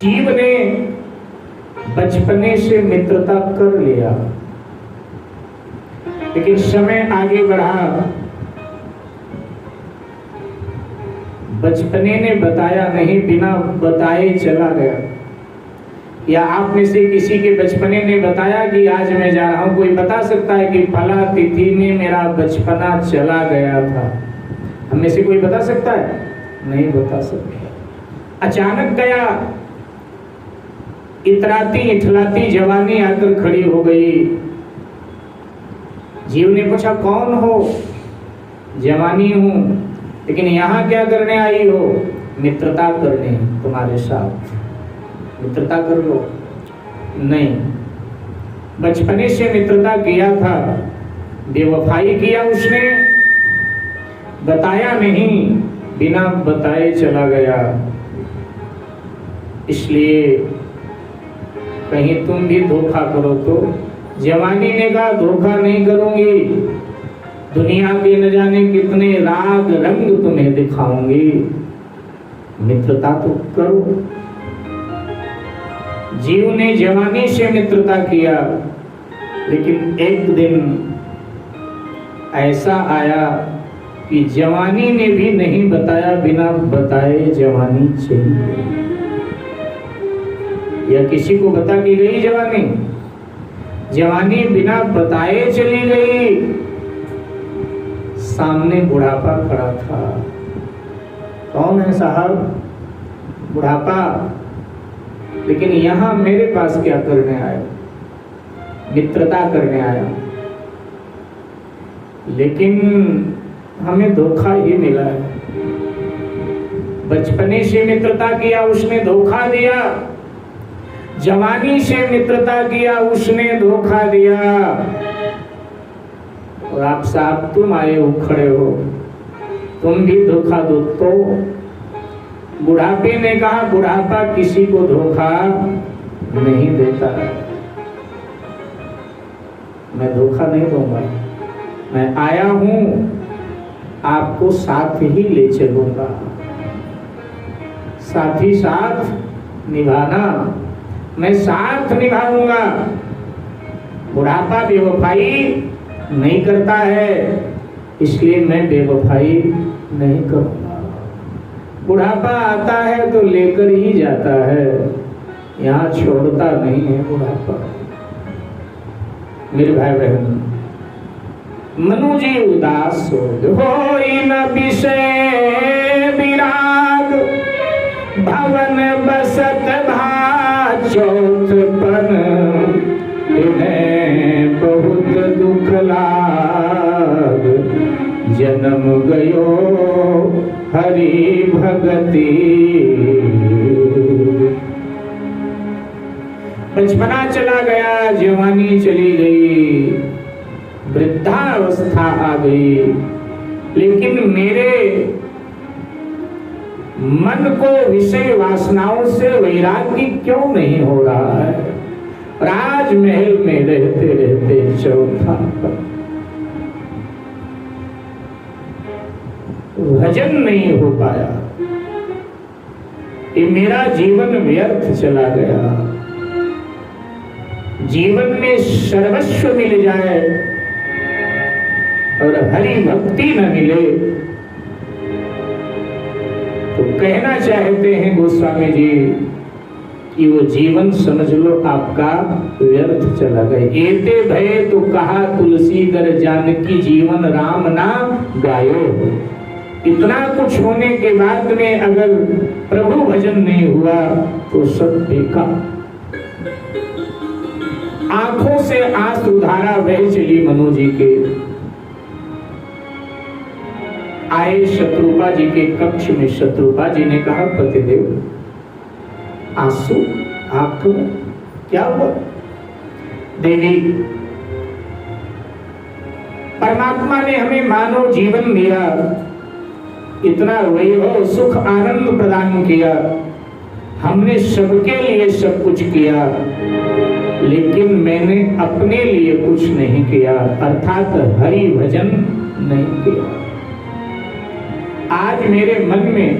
जीव ने बचपने से मित्रता कर लिया, लेकिन समय आगे बढ़ा, बचपने ने बताया नहीं, बिना बताए चला गया। या आप में से किसी के बचपने ने बताया कि आज मैं जा रहा हूं, कोई बता सकता है कि फला तिथि में मेरा बचपना चला गया था? हम में से कोई बता सकता है? नहीं बता सकता। अचानक गया, इतराती इठलाती जवानी आकर खड़ी हो गई। जीव ने पूछा कौन हो? जवानी हूं, लेकिन यहां क्या करने आई हो? मित्रता करने तुम्हारे साथ, मित्रता कर लो। नहीं, बचपने से मित्रता किया था, बेवफाई किया उसने, बताया नहीं, बिना बताए चला गया। इसलिए कहीं तुम भी धोखा करो तो? जवानी ने कहा धोखा नहीं करूंगी, दुनिया के न जाने कितने राग रंग तुम्हें दिखाऊंगी, मित्रता तो करो। जीव ने जवानी से मित्रता किया, लेकिन एक दिन ऐसा आया कि जवानी ने भी नहीं बताया, बिना बताए जवानी चली गई। या किसी को बता के गई जवानी? जवानी बिना बताए चली गई। सामने बुढ़ापा खड़ा था। कौन है साहब? बुढ़ापा। लेकिन यहां मेरे पास क्या करने आया? मित्रता करने आया। लेकिन हमें धोखा ही मिला है। बचपने से मित्रता किया, उसने धोखा दिया। जवानी से मित्रता किया, उसने धोखा दिया। और आप साहब तुम आए उखड़े हो, तुम भी धोखा दो तो? बुढ़ापे ने कहा बुढ़ापा किसी को धोखा नहीं देता है। मैं धोखा नहीं दूंगा, मैं आया हूं, आपको साथ ही ले चलूंगा। साथ ही साथ निभाना, मैं साथ निभाऊंगा। बुढ़ापा बेवफाई नहीं करता है, इसलिए मैं बेवफाई नहीं करूंगा। बुढ़ापा आता है तो लेकर ही जाता है, यहाँ छोड़ता नहीं है बुढ़ापा। मेरे भाई बहन, मनु जी उदास हो न विषय विराग, भवन बसत भा चौथपन, इन्हें बहुत दुख लाग, जन्म गयो हरि भगति। बचपना चला गया, जवानी चली गई, वृद्धावस्था आ गई, लेकिन मेरे मन को विषय वासनाओं से वैराग्य क्यों नहीं हो रहा है? राजमहल में रहते रहते चौथा भजन नहीं हो पाया, ये मेरा जीवन व्यर्थ चला गया। जीवन में सर्वस्व मिल जाए और हरि भक्ति न मिले तो कहना चाहते हैं गोस्वामी जी कि वो जीवन समझ लो आपका व्यर्थ चला गया। एते भय तो कहा तुलसी कर जानकी, जीवन राम नाम गायो। इतना कुछ होने के बाद में अगर प्रभु भजन नहीं हुआ तो सब बेकार। आंखों से आंसुधारा बह चली मनु जी के। आए शत्रुपा जी के कक्ष में, शत्रुपा जी ने कहा पतिदेव आंसू आंखों क्या हुआ? देवी, परमात्मा ने हमें मानव जीवन दिया, इतना वैभव सुख आनंद प्रदान किया, हमने सबके लिए सब कुछ किया, लेकिन मैंने अपने लिए कुछ नहीं किया, अर्थात हरि भजन नहीं किया। आज मेरे मन में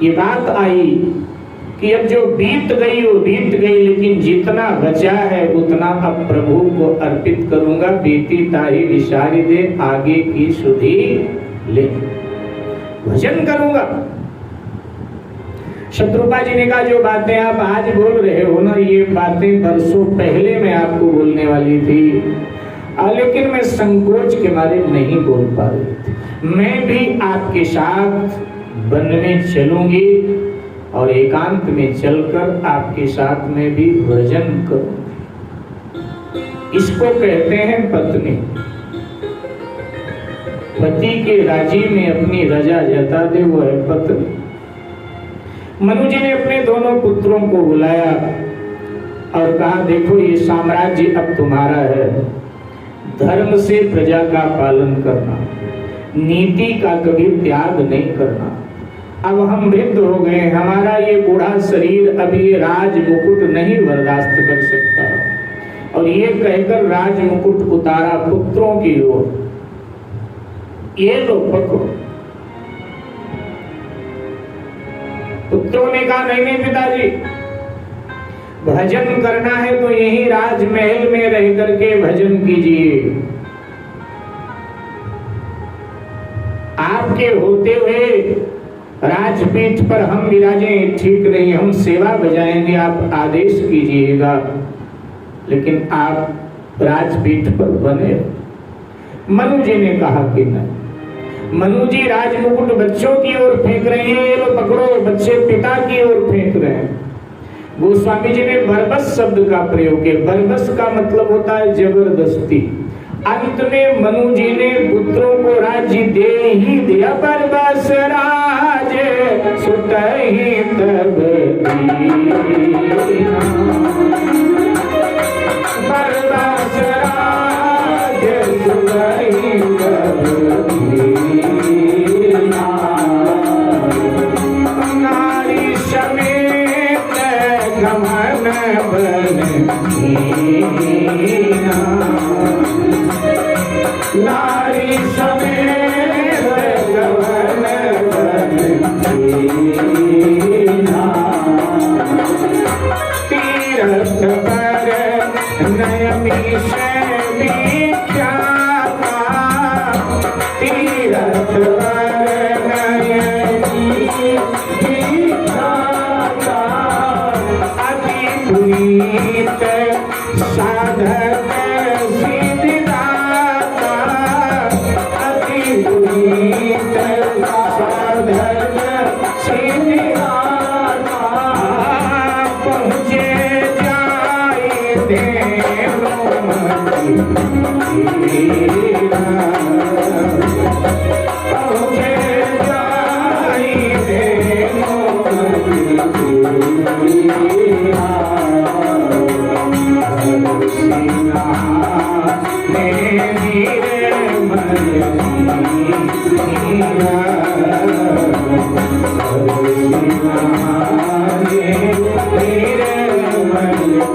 ये बात आई कि अब जो बीत गई वो बीत गई, लेकिन जितना बचा है उतना अब प्रभु को अर्पित करूंगा। बीती ताही विसारी दे, आगे की सुधि ले, भजन करूंगा। शत्रुपा जी ने कहा जो बातें आप आज बोल रहे हो ना, ये बातें बरसों पहले मैं आपको बोलने वाली थी, लेकिन मैं संकोच के मारे नहीं बोल पा रही थी। मैं भी आपके साथ वन में चलूंगी और एकांत में चलकर आपके साथ में भी भजन करूंगी। इसको कहते हैं पत्नी। पति के राजी में अपनी रजा जता दे, वो है पत्नी। मनु जी ने अपने दोनों पुत्रों को बुलाया और कहा देखो ये साम्राज्य अब तुम्हारा है। धर्म से प्रजा का पालन करना, नीति का कभी त्याग नहीं करना। अब हम वृद्ध हो गए, हमारा ये बूढ़ा शरीर अब ये राज मुकुट नहीं बर्दाश्त कर सकता। और ये कहकर राज मुकुट उतारा पुत्रों की ओर, ये लो पकड़ो। पुत्रों ने कहा नहीं नहीं पिताजी, भजन करना है तो यही राजमहल में रह करके भजन कीजिए। आपके होते हुए राजपीठ पर हम विराजे ठीक नहीं, हम सेवा बजाएंगे, आप आदेश कीजिएगा, लेकिन आप राजपीठ पर बने। मनु जी ने कहा कि नहीं। मनु जी राजमुकुट बच्चों की ओर फेंक रहे हैं, ये लो पकड़ो, बच्चे पिता की ओर फेंक रहे हैं। गोस्वामी जी ने बरबस शब्द का प्रयोग किया। बरबस का मतलब होता है जबरदस्ती। अंत में मनु जी ने पुत्रों को राज्य दे ही दिया। बरबस राज सुतहि तब दीना, बरबस राज सुतहि तब दीना, नारी समेत गमन बनीना, नारी समेत गमन बनीना, तीरथ पर नयमीश विख्याता, तीरथ पर नयमीश विख्याता, अति पुनीत साधक सिद्धिदाता, अति पुनीत साधक सिद्धिदाता, पहुँचे जाए देवो मंदिरा, पहुँचे जाए देवो मंदिरा, सीना मेरी रे मरिया, सीना मेरी रे मरिया।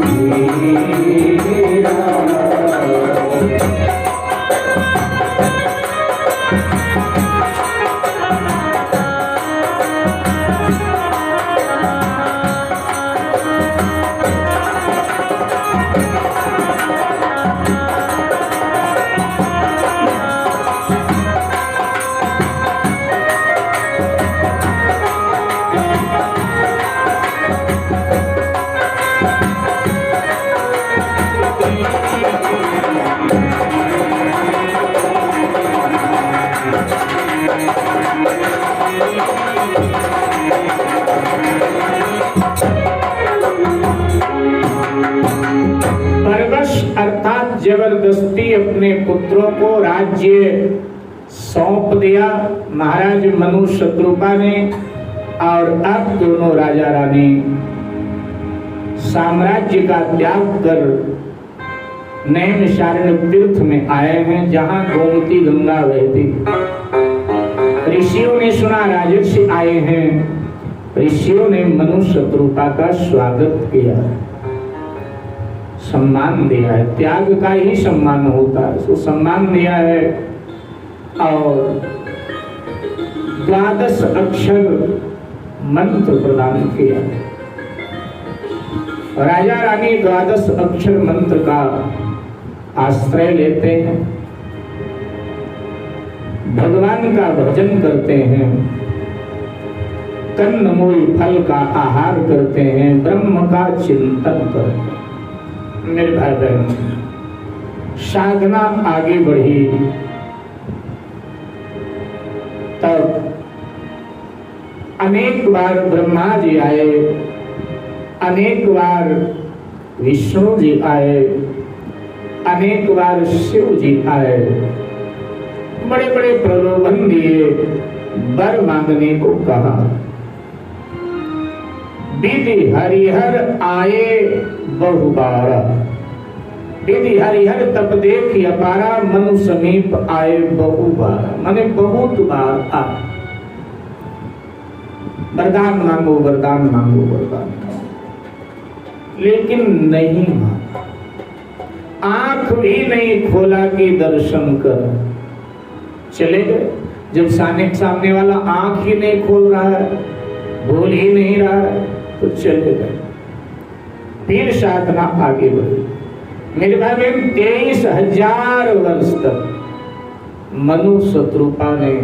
अर्थात जबरदस्ती अपने पुत्रों को राज्य सौंप दिया महाराज मनु शत्रुपा ने। और अब दोनों राजा रानी साम्राज्य का त्याग कर नैमिषारण्य तीर्थ में आए हैं, जहां गोमती गंगा बहती। ऋषियों ने सुना राजर्षि आए हैं, ऋषियों ने मनु शत्रुपा का स्वागत किया, सम्मान दिया है। त्याग का ही सम्मान होता है, उसको सम्मान दिया है। और 12 अक्षर मंत्र प्रदान किया। राजा रानी 12 अक्षर मंत्र का आश्रय लेते हैं, भगवान का भजन करते हैं, कंदमूल फल का आहार करते हैं, ब्रह्म का चिंतन करते हैं। मेरे भाई बहन, साधना आगे बढ़ी तब अनेक बार ब्रह्मा जी आए, अनेक बार विष्णु जी आए, अनेक बार शिव जी आए, बड़े बड़े प्रलोभन दिए, वर मांगने को कहा। विधि हरिहर आए बहुबारा, विधि हरिहर तप देख अपारा, मनु समीप आए बहुबारा, माने बहुत बार आए। वरदान मांगो, वरदान मांगो, वरदान मांगो, लेकिन नहीं मांगा। आंख भी नहीं खोला कि दर्शन कर, चले गए। जब सामने वाला आंख ही नहीं खोल रहा है, बोल ही नहीं रहा है, तो चले गए। फिर साधना आगे बढ़ी। मेरे भाई बहन, 23,000 वर्ष तक मनु शत्रुपा ने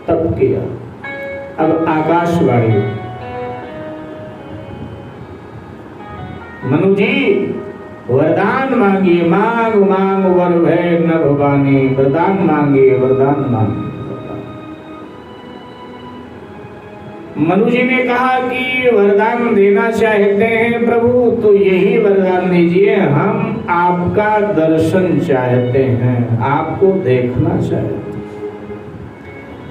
तप किया। अब आकाशवाणी, मनु जी वरदान मांगिए, मांग मांग वर भय न भवानी, वरदान मांगिए, वरदान मांगिए। मनु जी ने कहा कि वरदान देना चाहते हैं प्रभु, तो यही वरदान दीजिए, हम आपका दर्शन चाहते हैं, आपको देखना चाहते हैं।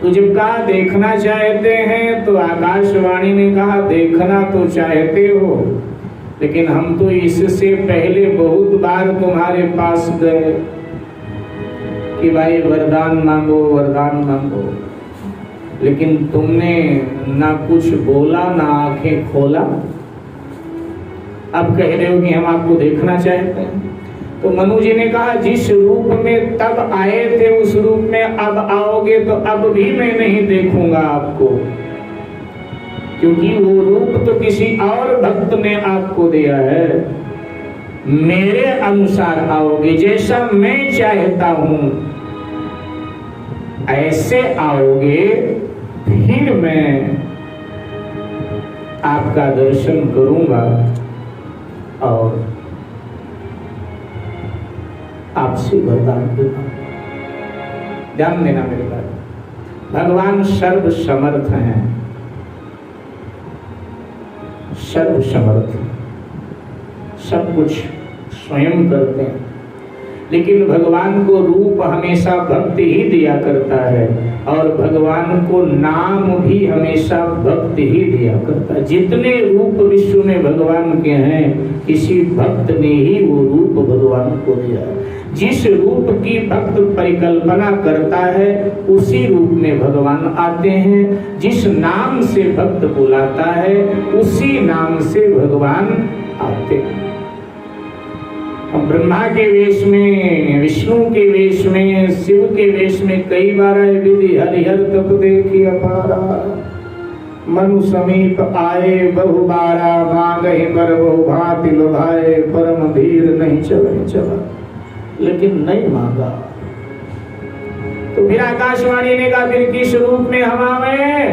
तो जब कहा देखना चाहते हैं, तो आकाशवाणी ने कहा देखना तो चाहते हो, लेकिन हम तो इससे पहले बहुत बार तुम्हारे पास गए कि भाई वरदान मांगो, वरदान मांगो, लेकिन तुमने ना कुछ बोला, ना आंखें खोला। अब कह रहे हो कि हम आपको देखना चाहते हैं। तो मनु जी ने कहा जिस रूप में तब आए थे, उस रूप में अब आओगे तो अब भी मैं नहीं देखूंगा आपको, क्योंकि वो रूप तो किसी और भक्त ने आपको दिया है। मेरे अनुसार आओगे, जैसा मैं चाहता हूं ऐसे आओगे, फिर मैं आपका दर्शन करूंगा और आपसे वरदान दूंगा। ध्यान देना मेरे भाई, भगवान सर्व समर्थ हैं, सर्व समर्थ, सब कुछ स्वयं करते हैं, लेकिन भगवान को रूप हमेशा भक्त ही दिया करता है, और भगवान को नाम भी हमेशा भक्त ही दिया करता है। जितने रूप विश्व में भगवान के हैं, किसी भक्त ने ही वो रूप भगवान को दिया है। जिस रूप की भक्त परिकल्पना करता है, उसी रूप में भगवान आते हैं। जिस नाम से भक्त बुलाता है, उसी नाम से भगवान आते हैं। ब्रह्मा के वेश में, विष्णु के वेश में, शिव के वेश में कई बार आए। विधि हरिहर तप देखी अपारा, मनु समीप आए बहुबारा, मांगहि बर बहु भांति लुभाए, परम धीर नहीं चला, लेकिन नहीं मांगा। तो फिर आकाशवाणी ने कहा फिर किस रूप में हम आवे?